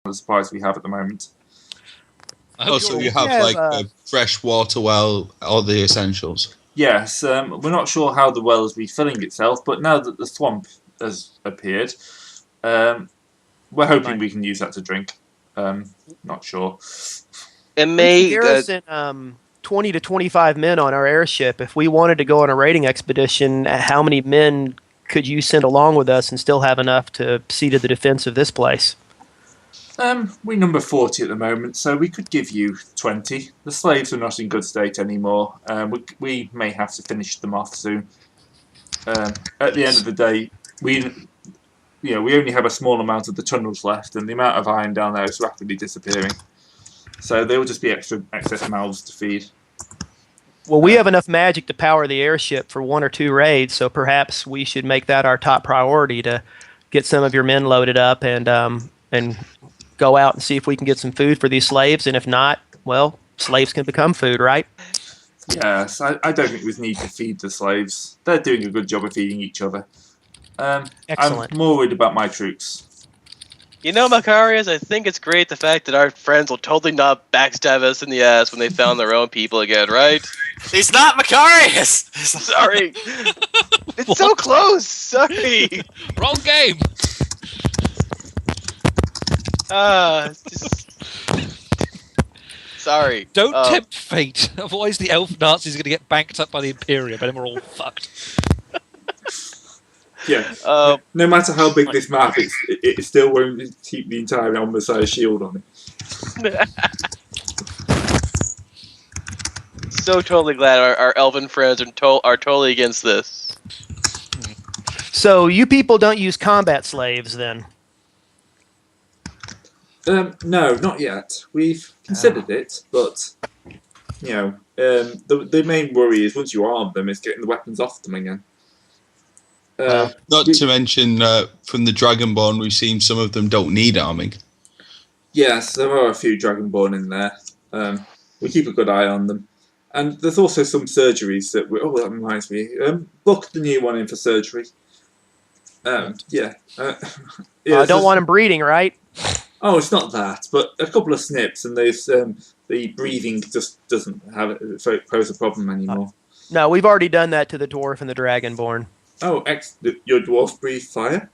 the supplies we have at the moment. Oh, so you have like a fresh water well, all the essentials. Yes, we're not sure how the well is refilling itself, but now that the swamp has appeared, we're hoping we can use that to drink. Not sure. It may garrison 20 to 25 men on our airship. If we wanted to go on a raiding expedition, how many men could you send along with us and still have enough to see to the defense of this place? We number 40 at the moment, so we could give you 20. The slaves are not in good state anymore. We may have to finish them off soon. At the end of the day, we only have a small amount of the tunnels left, and the amount of iron down there is rapidly disappearing. So there will just be excess mouths to feed. Well, we have enough magic to power the airship for 1 or 2 raids, so perhaps we should make that our top priority to get some of your men loaded up and go out and see if we can get some food for these slaves. And if not, well, slaves can become food, right? Yes, I don't think we need to feed the slaves. They're doing a good job of feeding each other. Excellent. I'm more worried about my troops. You know, Macarius, I think it's great the fact that our friends will totally not backstab us in the ass when they found their own people again, right? He's not Macarius! Sorry. It's so close! Sorry! Wrong game! Sorry. Don't tempt fate, otherwise the elf Nazis are going to get banked up by the Imperium and then we're all fucked. Yeah. No matter how big this map is, it still won't keep the entire Elm-Messiah shield on it. So totally glad our elven friends are totally against this. So you people don't use combat slaves, then? No, not yet. We've considered it, but the main worry is once you arm them, is getting the weapons off them again. Not to mention, from the Dragonborn, we've seen some of them don't need arming. Yes, there are a few Dragonborn in there. We keep a good eye on them. And there's also some surgeries that that reminds me. Book the new one in for surgery. I don't want them breeding, right? Oh, it's not that, but a couple of snips, and the breathing just doesn't pose a problem anymore. No, we've already done that to the dwarf and the dragonborn. Oh, your dwarf breathe fire?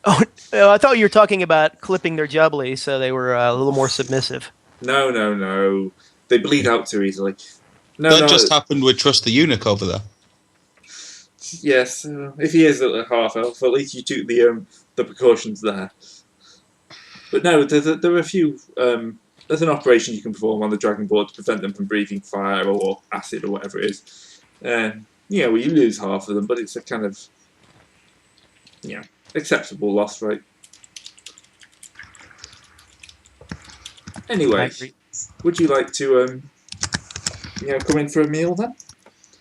Oh, I thought you were talking about clipping their jubbly so they were a little more submissive. No. They bleed out too easily. That just happened with Trust the Eunuch over there. Yes, if he is a half-elf, at least you took the precautions there. But no, there are a few... there's an operation you can perform on the Dragonborn to prevent them from breathing fire or acid or whatever it is. You lose half of them, but it's a kind of... acceptable loss, right? Anyway, would you like to, come in for a meal then?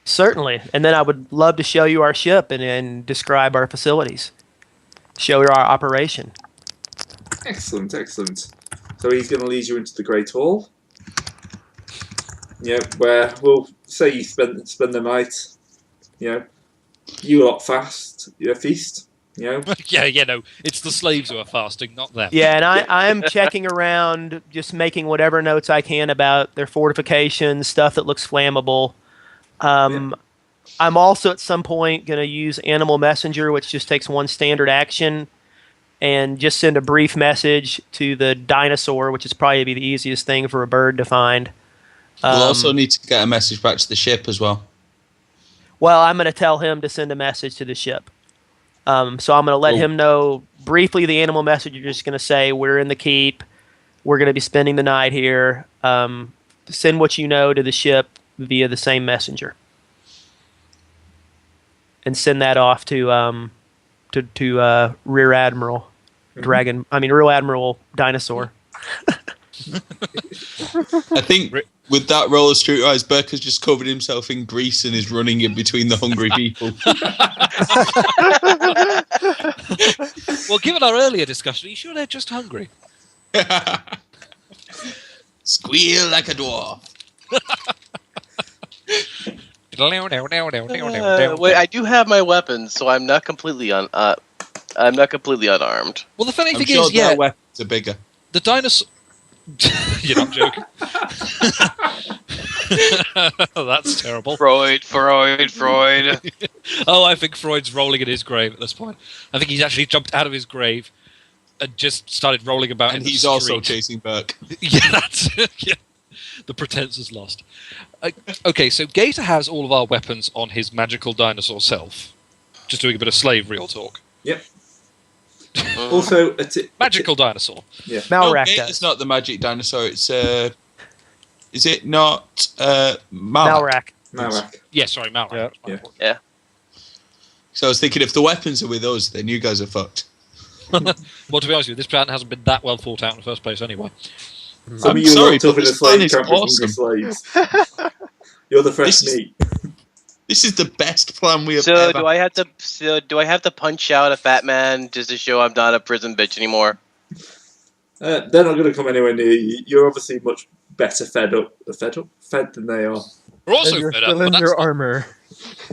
Certainly, and then I would love to show you our ship and describe our facilities. Show you our operation. Excellent. So he's going to lead you into the Great Hall. Where we'll say you spend the night. You lot feast. It's the slaves who are fasting, not them. Yeah, and I'm checking around, just making whatever notes I can about their fortifications, stuff that looks flammable. I'm also at some point going to use Animal Messenger, which just takes one standard action, and just send a brief message to the dinosaur, which is probably the easiest thing for a bird to find. We'll also need to get a message back to the ship as well. Well, I'm going to tell him to send a message to the ship. So I'm going to let him know briefly. The Animal Messenger is going to say, we're in the keep. We're going to be spending the night here. Send what you know to the ship via the same messenger. And send that off to Rear Admiral Rear Admiral Dinosaur. I think with that roll of Street Rise, Burke has just covered himself in grease and is running in between the hungry people. Well, given our earlier discussion, are you sure they're just hungry? Squeal like a dwarf. Wait, I do have my weapons, so I'm not completely unarmed. Well, the funny thing sure is, yeah, are bigger. The dinosaur. You're not joking. That's terrible. Freud. Oh, I think Freud's rolling in his grave at this point. I think he's actually jumped out of his grave and just started rolling about. And in he's the also street. chasing Burke. Yeah, that's yeah. The pretense is lost. Okay, so Gator has all of our weapons on his magical dinosaur self. Just doing a bit of slave real talk. Yep. Also, Magical dinosaur. Yeah. Malrak no, does. it's not the magic dinosaur. It's is it not Malrak. Malrak. Yeah, sorry, Malrak. Yeah. So I was thinking, if the weapons are with us, then you guys are fucked. Well, to be honest with you, this plan hasn't been that well thought out in the first place anyway. Some I'm of you sorry, locked up but in a this plan slave is camp with awesome. hungry slaves. You're the fresh This is- meat. This is the best plan we have So ever. do I have to punch out a fat man just to show I'm not a prison bitch anymore? They're not going to come anywhere near you. You're obviously much better fed than they are. We're also And you're fed up, still but in that's your not- armor.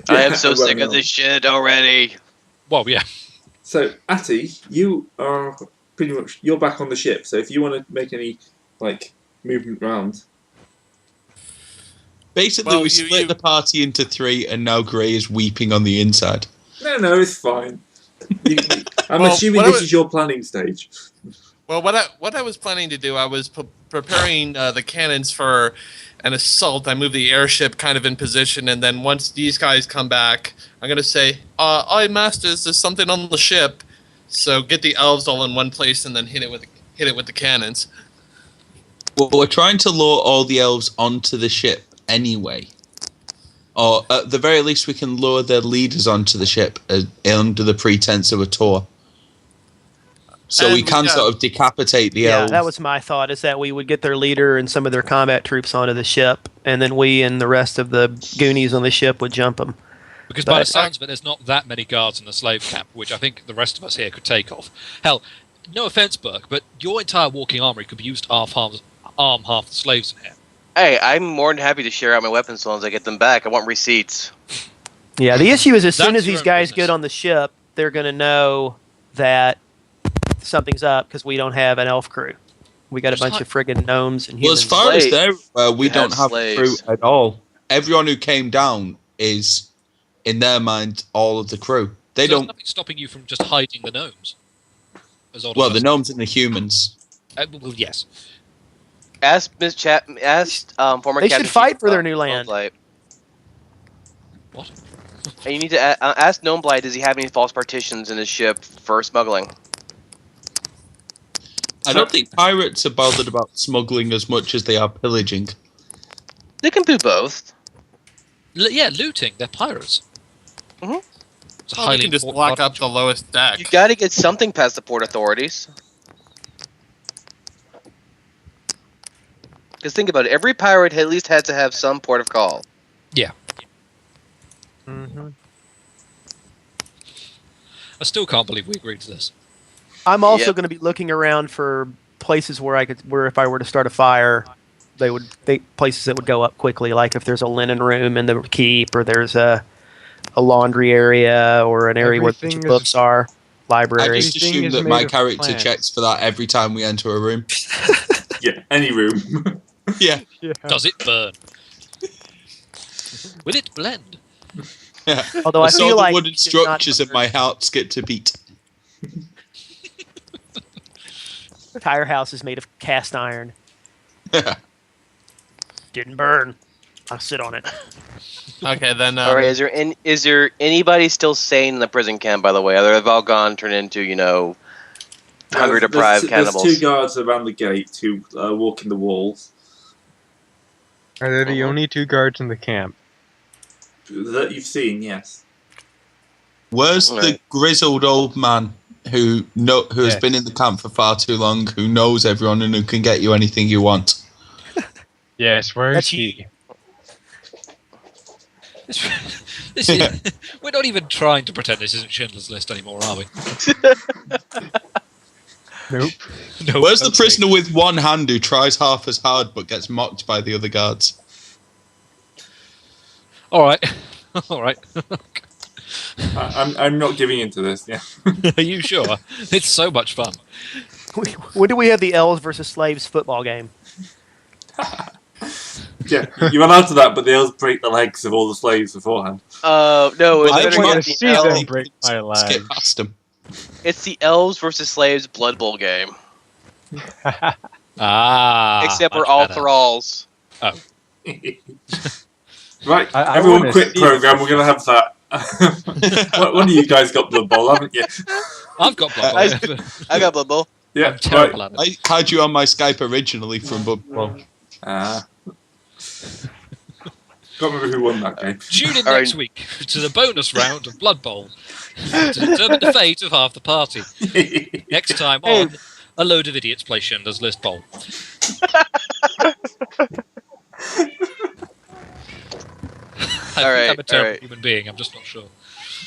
I am Yeah, so well, sick of no. this shit already. Well, yeah. So, Atty, you are pretty much you're back on the ship. So, if you want to make any movement round, Basically, Well, we split the party into 3, and now Grey is weeping on the inside. no, it's fine. I'm Well, assuming what this I was- is your planning stage. Well, what I was planning to do, I was preparing the cannons for an assault. I moved the airship kind of in position, and then once these guys come back, I'm gonna say, "Aye, masters, there's something on the ship." So get the elves all in one place, and then hit it with the cannons. Well, we're trying to lure all the elves onto the ship anyway. Or at the very least, we can lure their leaders onto the ship under the pretense of a tour. So And we can we got- sort of decapitate the Yeah, elves. that was my thought, is that we would get their leader and some of their combat troops onto the ship, and then we and the rest of the Goonies on the ship would jump them. Because by the But- sounds of it, there's not that many guards in the slave camp, which I think the rest of us here could take off. Hell, no offense, Burke, but your entire walking armory could be used to arm half the slaves in here. Hey, I'm more than happy to share out my weapons as long as I get them back. I want receipts. Yeah, the issue is as soon That's as your these own guys business. get on the ship, they're going to know that something's up because we don't have an elf crew. We got a Just bunch like- of friggin' gnomes and Well, humans. as far as Slaves. they're we You don't have have a crew slaves. at all. Everyone who came down is, in their mind, all of the crew. They So there's don't. nothing stopping you from just hiding the gnomes. As odd as Well, that the gnomes and the humans. well, yes. Ask Miss former They Captain should fight Chief for their about new land. Gnomeblight. What? And you need to ask Gnomeblight, does he have any false partitions in his ship for smuggling? I don't think pirates are bothered about smuggling as much as they are pillaging. They can do both. Yeah, looting. They're pirates. Mhm. It's a Well, highly we can just important lock part up the lowest deck. You got to get something past the port authorities. Because think about it, every pirate at least had to have some port of call. Mm-hmm. I still can't believe we agreed to this. I'm also Yep. going to be looking around for places where if I were to start a fire, places that would go up quickly. Like if there's a linen room in the keep, or there's a laundry area, or an area where a bunch Everything of is- books are. I Library. just Everything assume is that made my of character plants. checks for that every time we enter a room. Yeah, any room. Yeah. Yeah. Does it burn? Will it blend? Yeah. Although I I saw feel the like wooden it's not structures of my heart skip to beat. the tire house is made of cast iron. Didn't burn. I'll sit on it. Okay, then. All right, is there anybody still sane in the prison camp? By the way, they've all gone turned into hunger deprived cannibals. There's 2 guards around the gate who walk in the walls Are they the Uh-huh. only 2 guards in the camp? that you've seen. Yes. Where's the Right. grizzled old man who has Yeah. been in the camp for far too long, who knows everyone and who can get you anything you want? Yes, where is That's he? We're not even trying to pretend this isn't Schindler's List anymore, are we? Nope. No. Where's the okay. prisoner with one hand who tries half as hard but gets mocked by the other guards? All right. All right. I'm not giving into this. Yeah. Are you sure? It's so much fun. When do we have the elves versus slaves football game? Yeah, you're allowed to that, but the elves break the legs of all the slaves beforehand. No, it's I better want get to the see them elves. break my Skip legs. past them. It's the elves versus slaves Blood Bowl game. Ah. Except we're much all better. thralls. Right, I everyone wanna quit see program. it. We're going to have that. One of you guys got Blood Bowl, haven't you? I've got Blood Bowl. I got Blood Bowl. Yeah, I'm terrible right. at it. I had you on my Skype originally from Blood. Can't remember who won that game. Tune in All next right. week to the bonus round of Blood Bowl to determine the fate of half the party. Next time on A Load of Idiots Play Schindler's List Bowl. I All right, think I'm a terrible all right. human being. I'm just not sure.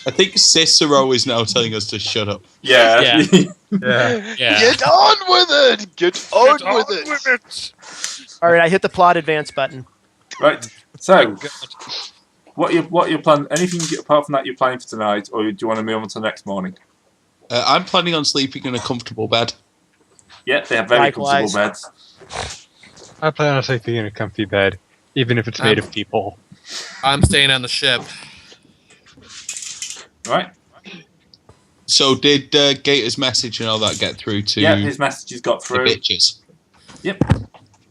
I think Cicero is now telling us to shut up. Yeah. Yeah. Yeah. Yeah. Get on with it! Get on with it! All right, I hit the plot advance button. Right. So, God. what you plan? Anything apart from that you're planning for tonight, or do you want to move on to the next morning? I'm planning on sleeping in a comfortable bed. Yeah, they have very Likewise. comfortable beds. I plan on sleeping in a comfy bed, even if it's made of people. I'm staying on the ship. Right. So did Gator's message and all that get through to Yeah, his messages got the through. bitches? Yep.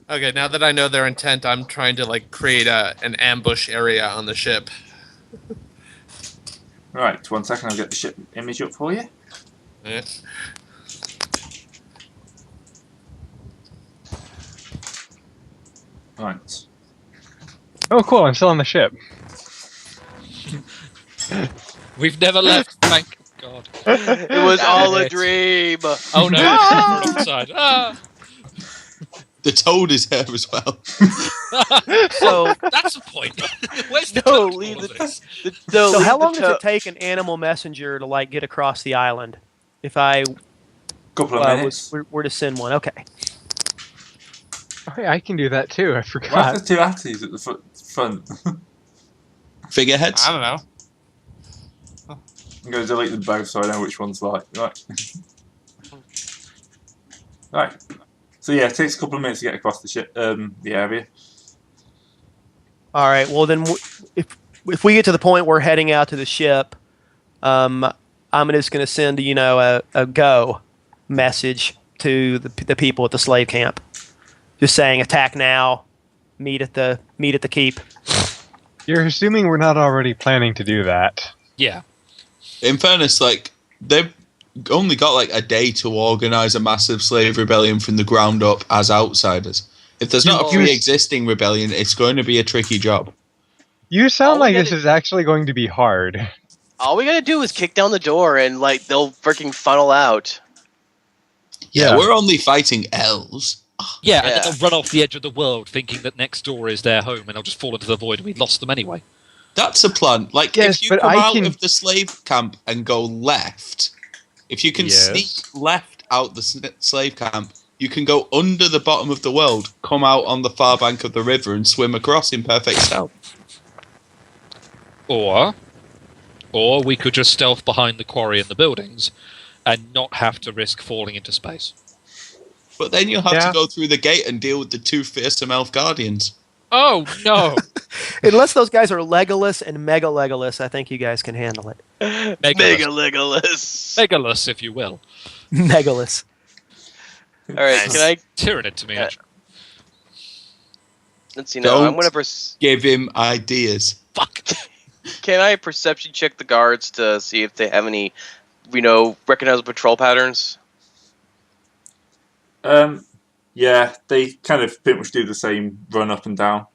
Okay, now that I know their intent, I'm trying to create an ambush area on the ship. Right. 1 second. I'll get the ship image up for you. Yeah. Right. Oh, cool! I'm still on the ship. We've never left. Thank God. It was all a it. dream. Oh no, it's on the side. Ah! The toad is here as well. So, That's the point. Where's the No, total leave of the- this? so leave how the long does to- it take an animal messenger to like get across the island? If I Couple of minutes. were to send one, okay. Oh, hey, I can do that too. I Why forgot. are there two axes at the front? Figureheads. I don't know. I'm going to delete them both so I know which one's right. Right. Right. So yeah, it takes a couple of minutes to get across the ship, the area. All right. Well, then, if we get to the point where we're heading out to the ship, I'm just going to send a go message to the people at the slave camp, just saying attack now, meet at the keep. You're assuming we're not already planning to do that. Yeah. In fairness, they've only got a day to organise a massive slave rebellion from the ground up as outsiders. If there's not a You- pre-existing rebellion, it's going to be a tricky job. You sound All like we this gotta- is actually going to be hard. All we gotta do is kick down the door and they'll freaking funnel out. Yeah, Yeah. we're only fighting elves. Yeah, and Yeah. then they'll run off the edge of the world thinking that next door is their home and they'll just fall into the void and we'd lost them anyway. That's a plan. Yes, if you but come I out can- of the slave camp and go left, if you can Yes. sneak left out the slave camp, you can go under the bottom of the world, come out on the far bank of the river, and swim across in perfect stealth. Or we could just stealth behind the quarry and the buildings and not have to risk falling into space. But then you'll have Yeah. to go through the gate and deal with the two fearsome elf guardians. Oh no! Unless those guys are Legolas and Mega Legolas, I think you guys can handle it. Mega Legolas. Legolas, if you will. Megalus. All right, can I? Tyrannid to me. Yeah. actually. Let's see. No, I'm Don't. gonna. Give him ideas. Fuck. Can I perception check the guards to see if they have any, recognizable patrol patterns? Yeah, they kind of pretty much do the same run up and down.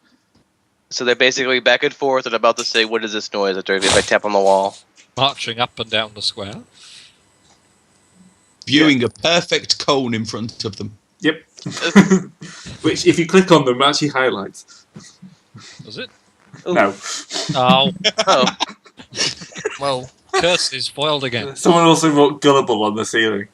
So they're basically back and forth and about to say, "What is this noise?" After if I tap on the wall. Marching up and down the square. Viewing a perfect cone in front of them. Yep. Which, if you click on them, actually highlights. Does it? No. Oh, Oh, Well, curse is foiled again. Someone also wrote gullible on the ceiling.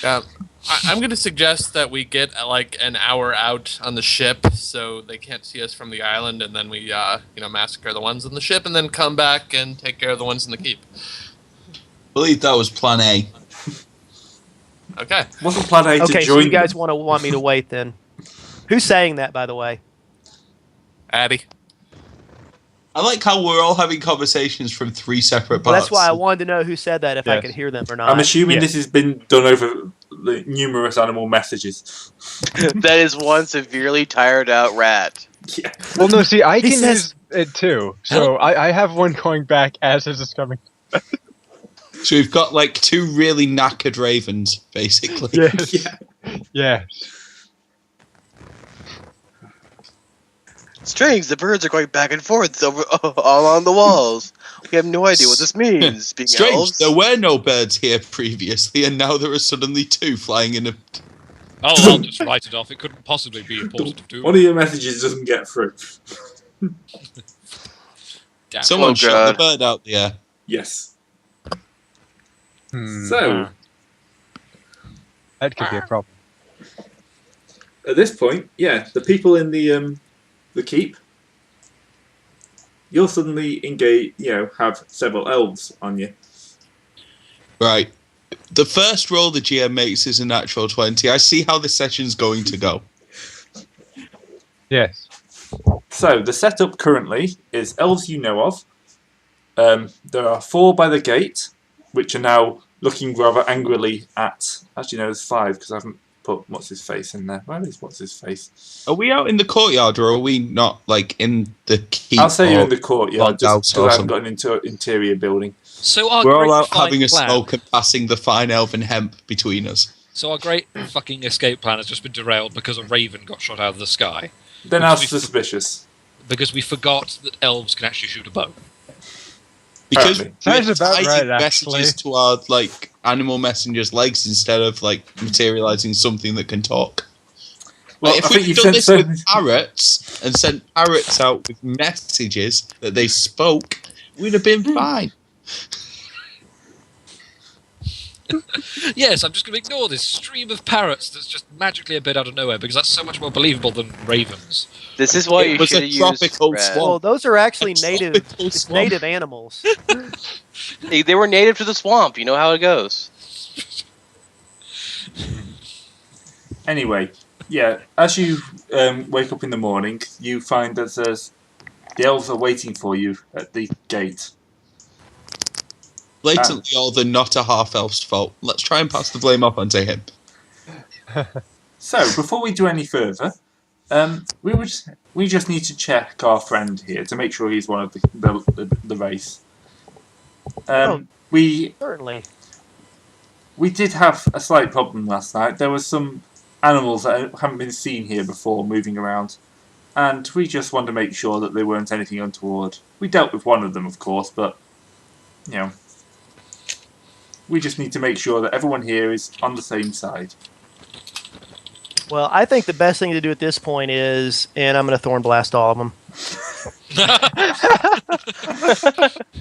I'm going to suggest that we get an hour out on the ship so they can't see us from the island, and then we massacre the ones on the ship, and then come back and take care of the ones in the keep. I believe that was plan A. Okay. Wasn't plan A to Okay, join so you guys them. want me to wait then? Who's saying that, by the way? Addy. I like how we're all having conversations from 3 separate Well, parts. that's why I wanted to know who said that, if I Yes. could hear them or not. I'm assuming Yeah. this has been done over the numerous animal messages. That is one severely tired out rat. Yeah. Well, no, see, I He can says- use it too. So I have one going back as this is coming. So we've got like 2 really knackered ravens, basically. Yes. Yeah. Yes. Strange, the birds are going back and forth over all on the walls. We have no idea what this means. Being Strange, elves. there were no birds here previously, and now there are suddenly 2 flying in a... Oh, I'll just write it off. It couldn't possibly be a positive too. One of your messages doesn't get through. Damn. Someone Oh, shot the God. bird out the air. Yes. Hmm. So, That could be a problem. at this point, yeah, the people in the keep, you'll suddenly engage, have several elves on you. Right. The first roll the GM makes is a natural 20. I see how the session's going to go. Yes. So, the setup currently is elves you know of. There are 4 by the gate, which are now looking rather angrily at... Actually, no, there's 5, because I haven't put What's-His-Face in there. Where is What's-His-Face? Are we out in the courtyard, or are we not, like, in the keep? I'll say you're or- in the courtyard, just house because or I haven't got an interior building. So our We're all great out flight having a plan- smoke and passing the fine elven hemp between us. So our great fucking escape plan has just been derailed because a raven got shot out of the sky. Then Which that's we- suspicious. Because we forgot that elves can actually shoot a bow. Because Apparently. we're Sounds about tying right, messages actually. to our like animal messengers' legs instead of like materializing something that can talk. Well, Like, I if think we'd you've done sent this so with parrots and sent parrots out with messages that they spoke, we'd have been fine. Yes, I'm just going to ignore this stream of parrots that's just magically appeared out of nowhere because that's so much more believable than ravens. This is why It you was should a have used tropical rat. swamp. Well, those are actually A native. tropical It's swamp. native animals. They were native to the swamp. You know how it goes. Anyway, yeah, as you wake up in the morning, you find that the elves are waiting for you at the gate. Blatantly all the not a half elf's fault. Let's try and pass the blame off onto him. So, before we do any further, we just need to check our friend here to make sure he's one of the race. Oh. We Certainly. did have a slight problem last night. There were some animals that haven't been seen here before moving around, and we just wanted to make sure that they weren't anything untoward. We dealt with one of them, of course, but we just need to make sure that everyone here is on the same side. Well, I think the best thing to do at this point is, and I'm going to thorn blast all of them.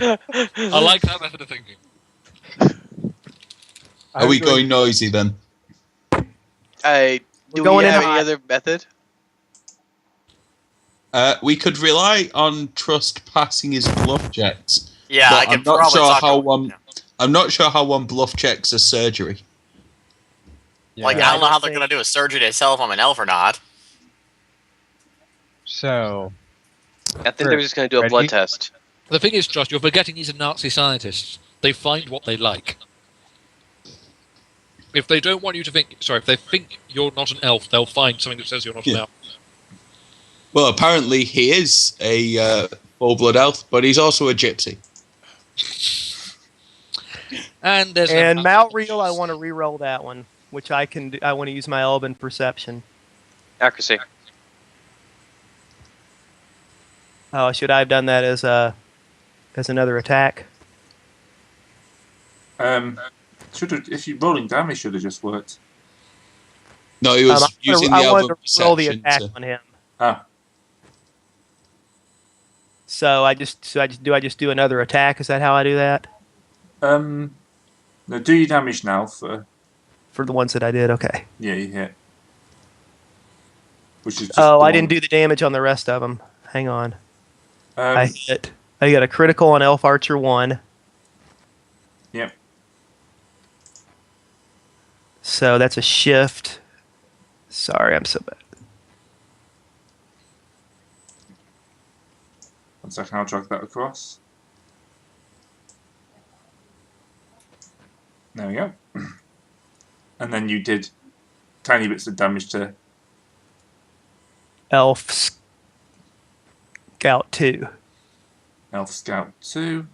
I like that method of thinking. Are we going noisy then? Do We're we going in have any hot. other method? We could rely on Trust passing his bluff checks. Yeah, But I can I'm not probably sure talk how to- one. I'm not sure how one bluff checks a surgery. Like, Yeah, I don't know I how don't they're think- going to do a surgery to tell if I'm an elf or not. So, I think they're just going to do a blood Ready? test. The thing is, Josh, you're forgetting these are Nazi scientists. They find what they like. If they don't want you to think, if they think you're not an elf, they'll find something that says you're not an Yeah. elf. Well, apparently he is a full-blood elf, but he's also a gypsy. And there's And no- Malreal, I want to re-roll that one, which I can do. I want to use my Elven Perception. Accuracy. Oh, should I have done that as another attack? If you're rolling damage, should have just worked. No, he was I'm using gonna- the I wanted elven to roll the perception attack to... on him. Ah, So I just do another attack? Is that how I do that no, do your damage now for for the ones that I did? Okay. you hit. Which is just Oh, the I didn't one. do the damage on the rest of them. Hang on. I Um, hit. I got a critical on Elf Archer 1. Yep. So that's a shift. Sorry, I'm so bad. 1 second, I'll drag that across. There we go. And then you did tiny bits of damage to Elf Scout 2. Elf Scout 2.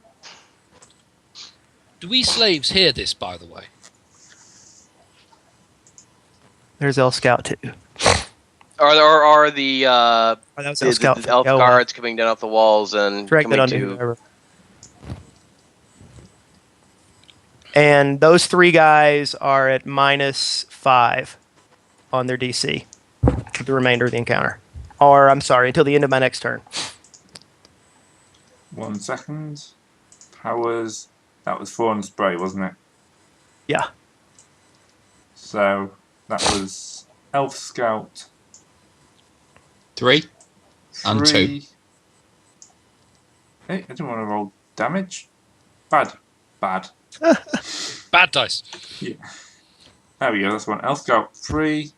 Do we slaves hear this, by the way? There's Elf Scout 2. Are the Oh, that was Elf Scout the elf Oh, guards coming down off the walls and Direct it coming onto to? whoever. And those 3 guys are at -5 on their DC for the remainder of the encounter. Or, I'm sorry, until the end of my next turn. 1 second. Powers. That was 4 on spray, wasn't it? Yeah. So that was Elf Scout 3 and 2. 3. Hey, I didn't want to roll damage. Bad. Bad dice. There we go, that's one. Elf Scout 3.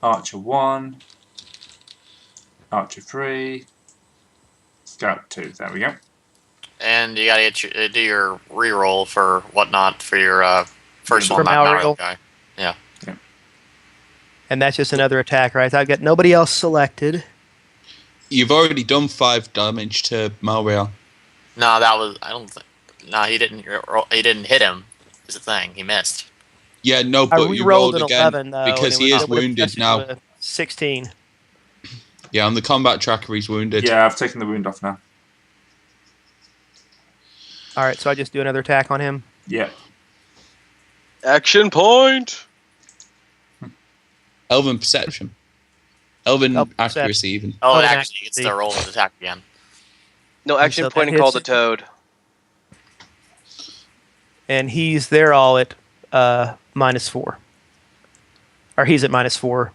Archer 1. Archer 3. Scout 2. There we go. And you gotta do your reroll for whatnot for your first For one, that Mario Malriel. guy. And that's just another attack, right? I've got nobody else selected. You've already done 5 damage to Malriel. No, that was I don't think. No, he didn't. He didn't hit him. Is the thing he missed. Yeah, no, I but you re-rolled rolled an again 11, though. because and he it is would've wounded adjusted now. to a 16. Yeah, on the combat tracker, he's wounded. Yeah, I've taken the wound off now. All right, so I just do another attack on him. Yeah. Action point. Elven perception. Elven Elven accuracy, even. Oh, Oh, it an actually gets accuracy. to roll his attack again. No, action so that point and hits call the it. toad. And they're all at -4. Or he's at -4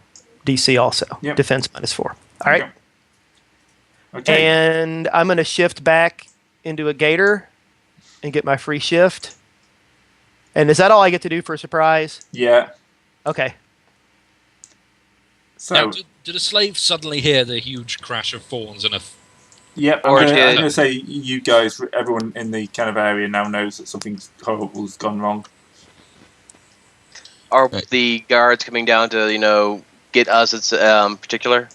DC also. Yep. Defense -4. All right. Okay. And I'm going to shift back into a gator and get my free shift. And is that all I get to do for a surprise? Yeah. Okay. So, Now, did a slave suddenly hear the huge crash of fawns and a yep, I'm Or going did- to say you guys, everyone in the kind of area now knows that something horrible's gone wrong. Are Right. the guards coming down to get us in particular?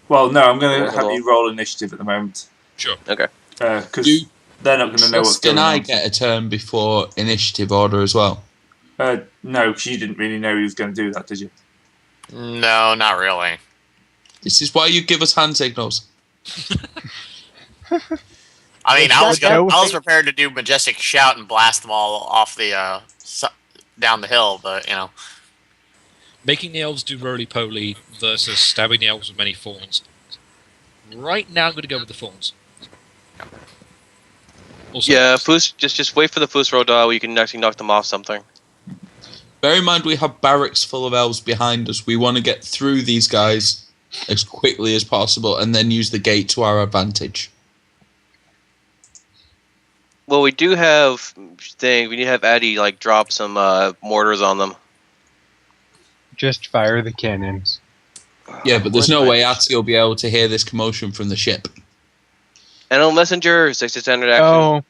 Well, no, I'm going to Roll. have you roll initiative at the moment. sure. Because Do they're not going to know what's Trust and going I on. get a turn before initiative order as well. No, because you didn't really know he was going to do that, did you? No, not really. This is why you give us hand signals. I mean, I was go- I was prepared to do majestic shout and blast them all off the down the hill, but Making the elves do roly-poly versus stabbing the elves with many fawns. Right now, I'm going to go with the fawns. Also, Yeah, just wait for the Foos roll dial. You can actually knock them off something. Bear in mind we have barracks full of elves behind us. We want to get through these guys as quickly as possible and then use the gate to our advantage. Well, we do have we need to have Addy drop some mortars on them. Just fire the cannons. Yeah, but there's Where's no my- way Atty will be able to hear this commotion from the ship. Animal messenger, 60 standard action. Oh,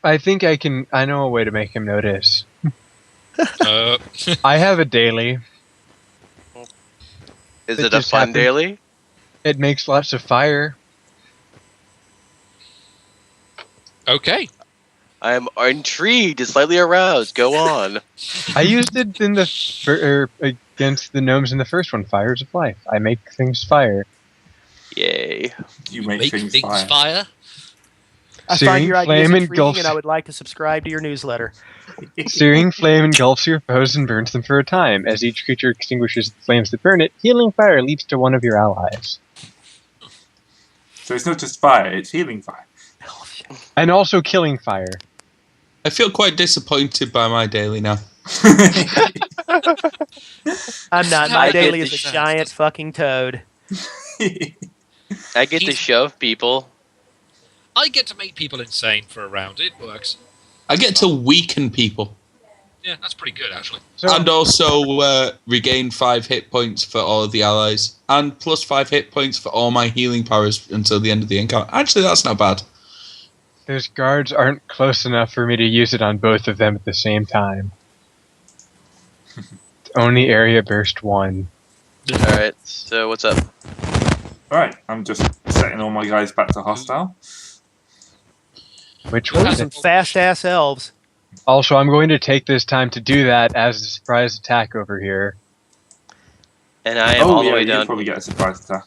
I think I know a way to make him notice. I have a daily. Is it it a just fun happened. daily? It makes lots of fire. okay. I am intrigued, slightly aroused. Go on. I used it in against the gnomes in the first one, Fires of Life. I make things fire. Yay. You make things fire. fire. I Searing find your ideas flame intriguing, engulfs- and I would like to subscribe to your newsletter. Searing flame engulfs your foes and burns them for a time. As each creature extinguishes the flames that burn it, healing fire leaps to one of your allies. So it's not just fire, it's healing fire. And also killing fire. I feel quite disappointed by my daily now. I'm not. I My get daily the is a sense giant fucking toad. I get to He's- shove people. I get to make people insane for a round. It works. I get to weaken people. Yeah, that's pretty good actually. So, And also regain 5 hit points for all of the allies. And plus 5 hit points for all my healing powers until the end of the encounter. Actually, that's not bad. those guards aren't close enough for me to use it on both of them at the same time. It's only area burst 1. Alright, so what's up? Right, I'm just setting all my guys back to hostile. Which Well, one? Some fast ass elves. Also, I'm going to take this time to do that as a surprise attack over here. And I am all the way you'll down. probably get a surprise attack.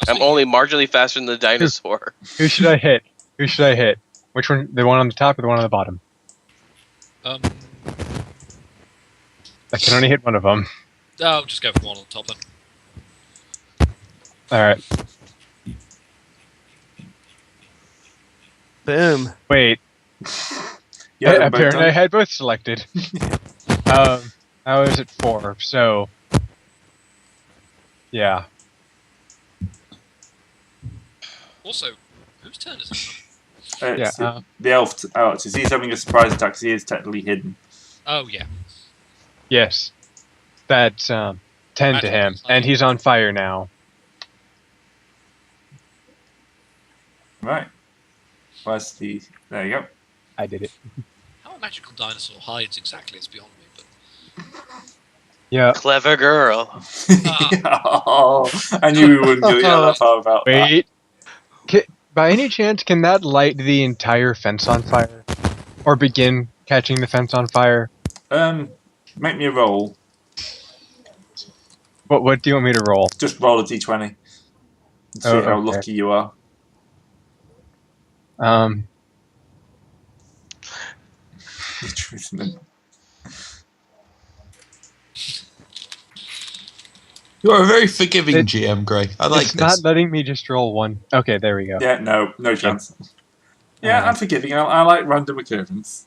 I'm only marginally faster than the dinosaur. Who should I hit? Who should I hit? Which one? The one on the top or the one on the bottom? Um, I can only hit one of them. oh, just go for one on the top then. Alright. Boom. Wait. Yeah, they're both Apparently I done. had both selected. I was at 4, so... Yeah. Also, whose turn is it? It's Yeah, the elf Archers. He's having a surprise attack because he is technically hidden. Oh yeah. Yes. That's 10 to him. And he's on fire now. Right. Where's the... There you go. I did it. How a magical dinosaur hides exactly is beyond me, but Yeah. Clever girl. Oh, I knew we wouldn't get that far about that. Wait. By any chance, can that light the entire fence on fire? Or begin catching the fence on fire? Make me a roll. What do you want me to roll? Just roll a d20. And see Oh, how okay. lucky you are. You are a very forgiving It- GM, Gray. I like it's this. not letting me just roll one. Okay, there we go. Yeah, no chance. Yeah, I'm forgiving. I like random occurrence.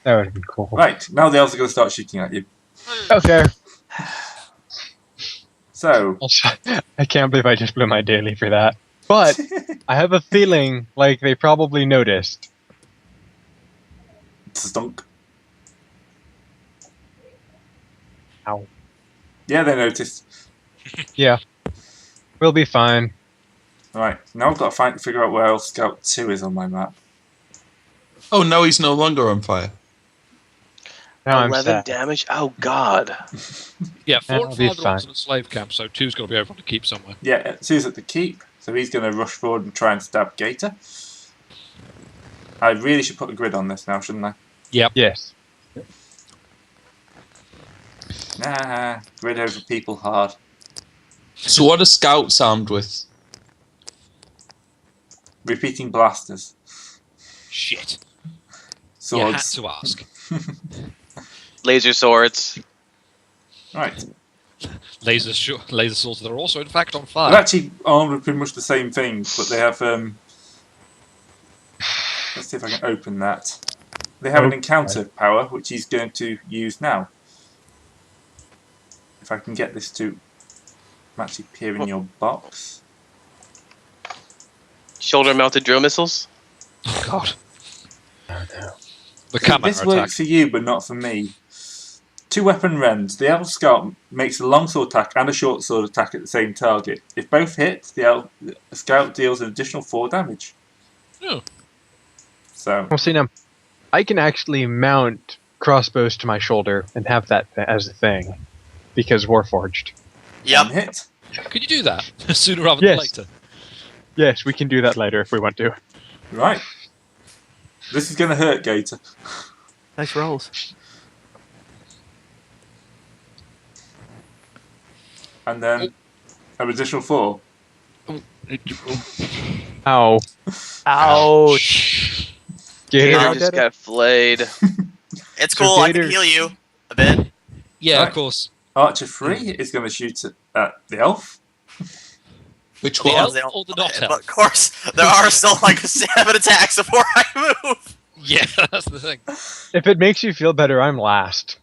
That would have been cool. Right, now the elves are going to start shooting at you. Okay. So, Also, I can't believe I just blew my daily for that. But I have a feeling like they probably noticed. stunk. Ow. Yeah, they noticed. Yeah. We'll be fine. Right, now I've got to figure out where else Scout 2 is on my map. Oh, no, he's no longer on fire. Now I'm 11 sad. damage? Oh god. yeah, 4 and That'll be 5 are fine. onto the slave camp, so 2's got to be over on the keep somewhere. Yeah, 2's at the keep, so he's going to rush forward and try and stab Gator. I really should put the grid on this now, shouldn't I? Yes. Nah, grid over people hard. So what are scouts armed with? Repeating blasters. Shit. You had Swords. to ask. Laser swords. Right. Laser swords that are also in fact on They're fire. actually armed with pretty much the same things, but they have let's see if I can open that. They have an Okay. encounter power, which he's going to use now. If I can get this to actually appear in your box. Shoulder mounted drill missiles. Oh god. The See, camera this attack. works for you, but not for me. 2 weapon rends. The elf scout makes a long sword attack and a short sword attack at the same target. If both hit, the scout deals an additional 4 damage. Oh. So, Well, see now, I can actually mount crossbows to my shoulder and have that as a thing, because Warforged. Yep. one hit. Could you do that sooner rather than Yes. later? Yes, we can do that later if we want to. Right. This is going to hurt Gator. Nice rolls. And then an additional 4. Ow. Ouch. Gator. I just got flayed. It's So cool. I Gator- can heal you a bit. Yeah, Right. of course. Archer 3 is going to shoot at the elf. Which The one? elf They don't- or the not But elf? of course, there are still like 7 attacks before I move. Yeah, that's the thing. If it makes you feel better, I'm last.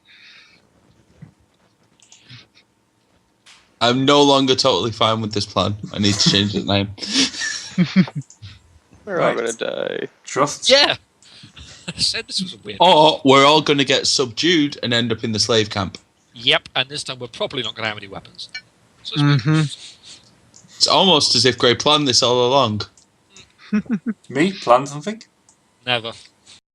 I'm no longer totally fine with this plan. I need to change the name. We're all Right. gonna die. Trust. Yeah. I said this was a weird. Or we're all going to get subdued and end up in the slave camp. Yep, and this time we're probably not going to have any weapons. So It's almost as if Gray planned this all along. Me? Plan something? never.